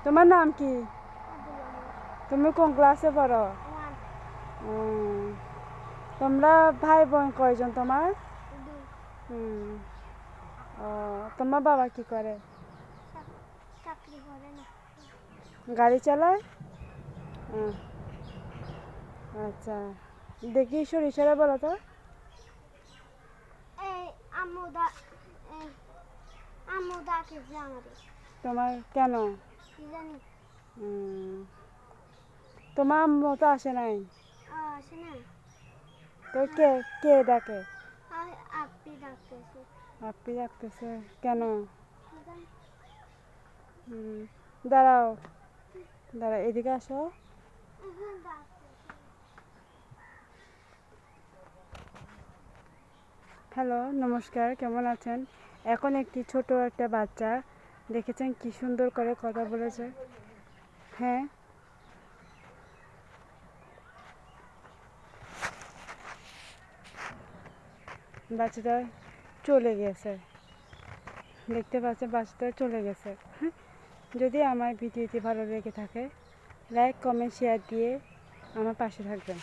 তোমার নাম কি? তুমি কোন ক্লাসে পড়ো? তোমরা ভাই বোন কয়জন তোমার? হুম। ও, তোমার বাবা কি করে? চাকরি করে না। গাড়ি চালায়? আচ্ছা, দেখি ইশারা বলো তো। এই আম্মু ডাকেছে আমাদের। তোমার কেন? কি জানি। তোমার আম্মু তো আসে নাই, আসে না। তো কে কে ডাকে? আপনি ডাকতেছে। আপনি ডাকতেছে কেন? কি জানি। দাঁড়াও দাঁড়াও, এদিকে আসো। হ্যালো, নমস্কার, কেমন আছেন? এখন একটি ছোট একটা বাচ্চা দেখেছেন কি সুন্দর করে কথা বলেছে। হ্যাঁ, বাচ্চাটা চলে গেছে, দেখতে পাচ্ছেন বাচ্চাটা চলে গেছে। যদি আমার ভিডিওটি ভালো লেগে থাকে, লাইক কমেন্ট শেয়ার দিয়ে আমার পাশে থাকবেন।